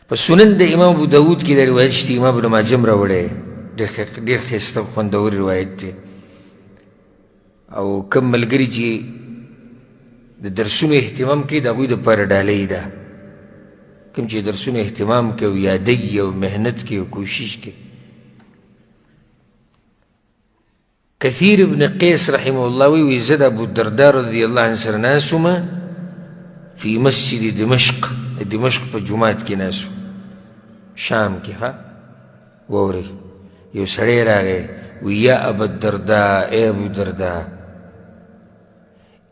په سنن د امام ابو داود کې د روایت شته، امام ابن ماجه هم راوړی، ډېر ښایسته خوندور روایت دی. او کوم ملګري چې د درسونو اهتمام کوي د هغوی دپاره ډالۍ ده، کوم چې درسونو اهتمام کوي او یادوي او محنت کوي او کوشش کوي. کثیر ابن قیس رحمه الله وی زه د ابوالدرداء رضی الله عنه سره ناست وم فی مسجد دمشق، دمشق په جومات کې ناست وم، شام کې. ښه واورئ، یو سړی راغی وی یا ابوالدرداء، ای ابوالدرداء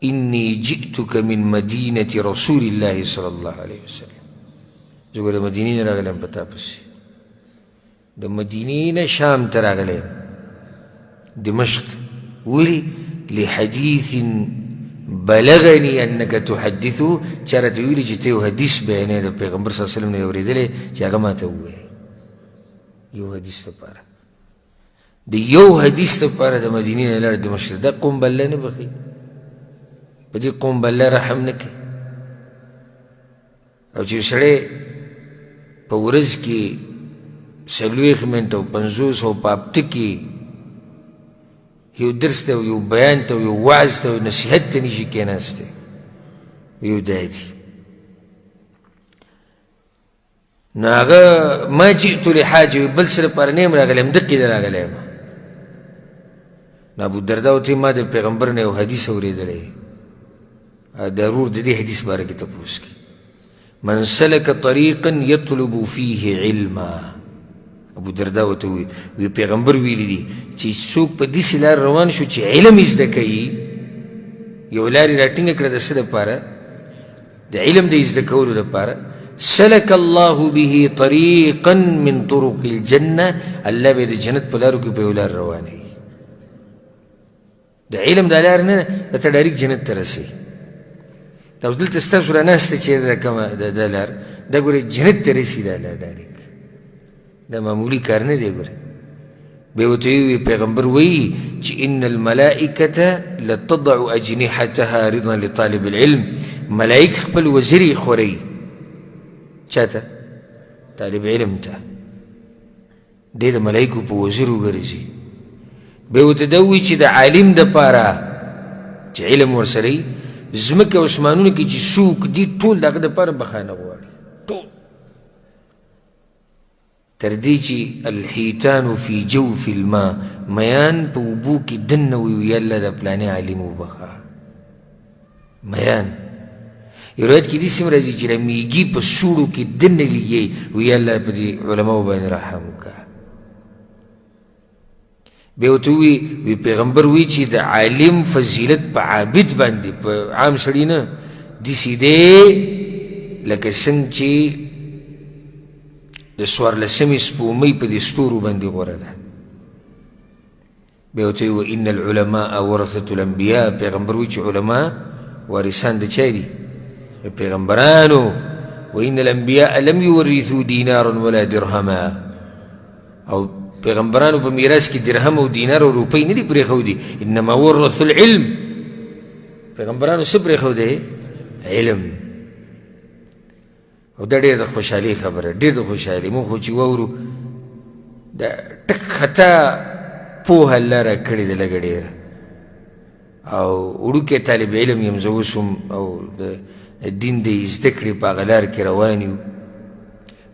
انی جئتک من مدینة رسول الله صلی الله علیه وسلم، زه ګوره مدینې نه راغلی په تا پسې، د مدینې نه شام ته راغلی دمشق. ولي لحديث بلغني انك تحدثه، چا راته ویلي چې ته یو حدیث بیانوې د پیغمبر صلی الله علیه وسلم نه یې اورېدلی چې هغه ما ته ووایې. یو حدیث دپاره، د یو حدیث دپاره د مدینې نه لاړ دمشق ته. دا قوم به الله نه بخي، په دې قوم به الله رحم نه کوي. او چې سړی په ورځ کې 40 منټه او 50 او په هفته کې یو درس ته یو بیان ته یو وعظ ته نصیحت ته نشي کېناستی، یو دا دي. نو هغه ما جئت لحاجه، بل څه لپاره نه یم راغلی، همدقې ته راغلی یم. نو ابوالدرداء ورته ما د پیغمبر نه یو حدیث اورېدلی، د ورور د دې حدیث باره کې تپوس کړي. من سلک طریقا یطلب فیه علما، ابوالدرداء ورته وی پیغمبر ویلی دي چې څوک په داسې لار روان شو چې علم یې زده کوي، یو لار یې راټینګه کړه د څه دپاره؟ د علم د زده کولو دپاره. سلک الله به طریقا من طرق الجنه، الله به د جنت په لارو کې په یو لار روانوي. د علم دا لار نه ده ته ډایرکټ جنت ته رسوي. دا اوس دلته ستاسو راناسته چې دا کومه دا لار دا ګورې جنت ته رسي، دا لار ډایرکټ، دا معمولی کار نه دی. ګوره بیا ورته وی پیغمبر وایي چې ان الملائکة لتضع اجنحتها رضا لطالب العلم، ملائک خپل وزرې خوري چاته؟ طالب علم ته. دی د ملائکو په وزرو ګرځي. بیا ورته دا وایي چې د عالم دپاره چې علم ورسره وي، ځمکه او اسمانونه کې چې څوک دي ټول د هغه دپاره بخانه غواړي، ټول تر دې چې الحیتان فی جوف الماء، میان په اوبو کې دننه وي یالله د پلانې عالم وبخه. میان یو روایت کې داسې هم راځي چې د میږي په سوړو کې دننه لګي وي یالله په دې علماو باندې رحم وکړه. بیا ورته وی پیغمبر وی چې د عالم فضیلت په عابد باندې، په عام سړي نه، داسې دی لکه څنګه چې د 14مې سپومۍ په دې ستورو باندې غوره ده. بیا ورته وی ان العلماء ورثة الانبیاء، پیغمبر وی چې علما وارثان د چا دي؟ د پیغمبرانو. وان الانبیاء لم یورثوا دینارا ولا درهما، او پیغمبرانو په میراث کې درهم او دینار او روپۍ نه دي پرېښودي، انما ورثوا العلم، پیغمبرانو څه پرېښودی؟ علم. او دا ډېر د خوشحالۍ خبره، ډېر د خوشحالۍ. موږ خو چې واورو دا ټک خطا پوهه الله راکړې ده لږه ډېره، او وړوکی طالب علم یم زه اوس هم، او د دین د زده کړې په هغه لار کې روان یو.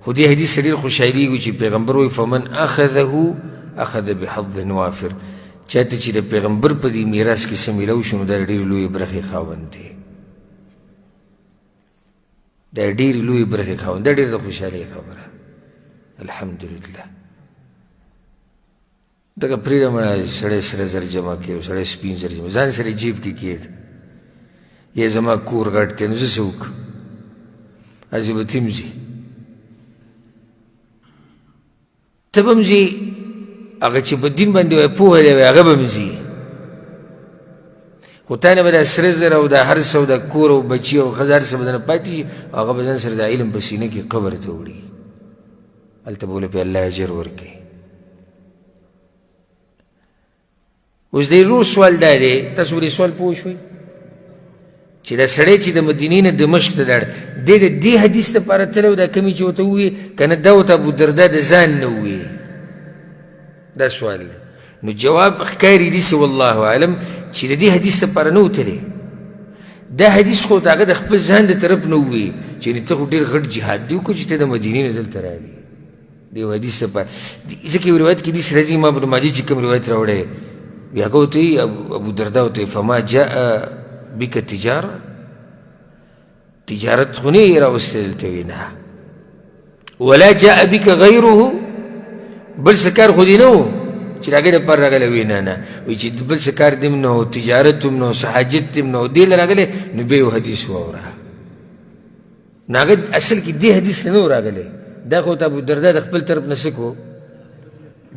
خو دې حدیث ډېر خوشحالېږو چې پیغمبر وایي فمن اخذه اخذ بحظ وافر، چاته چې د پیغمبر په دې میراث کې څه میلاو شو نو دا ډېرې لویې برخې خاوند دی، دا ډېرې لویې برخې خاوند، دا ډېر د خوشحالۍ خبره. الحمدلله. دغه پرېږده مړه سړی سره زر جمع کوي، سړی سپین زر جمع ځان سره جیب کې کېږد، یا زما کور غټ دی نو زه څه وکړم؟ هسې به ته هم ځي، ته به هم ځي، هغه چې په دین باندې وایي پوهه دی وایي هغه به هم ځي، خو تا نه به دا سره زر او دا هر څه او دا کور او بچي او ښځه هر څه به دنه پاتې شي، هغه به ځان سره د علم په سینه کې قبر ته وړي، هلته به له پې الله اجر ورکوي. اوس د ورور سوال دا دی، تاسو ولې سوال پوه شوئ؟ چې دا سړی چې د مدینې نه دمشق ته لاړ دی د دې حدیث دپاره تللی و دا کمې چې ورته وویې که نه دا ورته ابودردا د ځان نه وویې دا سوال دی نو جواب ښکاري داسې والله اعلم چې د دې حدیث دپاره نه و تللی دا حدیث خو د هغه د خپل ځان د طرف نه وویې چې ته خو ډېر غټ جهاد دی وکړو چې ته د مدینې نه دلته راغلې د یو حدیث دپاره ځکه یو روایت کې داسې راځي امام ابن ماجه چې کوم روایت راوړی وي هغه ورته وایي ابودردا ورته وایي فما جاء بک تجاره تجارت خو نه یې راوستی دلته وایي نه ولا جاء بک غیره بل څه کار خو دې نه و چې د هغې دپاره راغلی وایي نه نه وایي چې بل څه کار دې هم نه و تجارت هم نه و څه حاجت دې هم نه و دې له راغلی نو بیا یو حدیث واوره نو هغه اصل کې دې حدیث نه و راغلی دا خو ته ابودردا د خپل طرف نه څه کو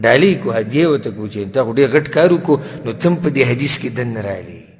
ډالۍ کو هدیې ورته کو چې تا خو ډېر غټ کار وکړو نو ته هم په دې حدیث کې دننه راغلی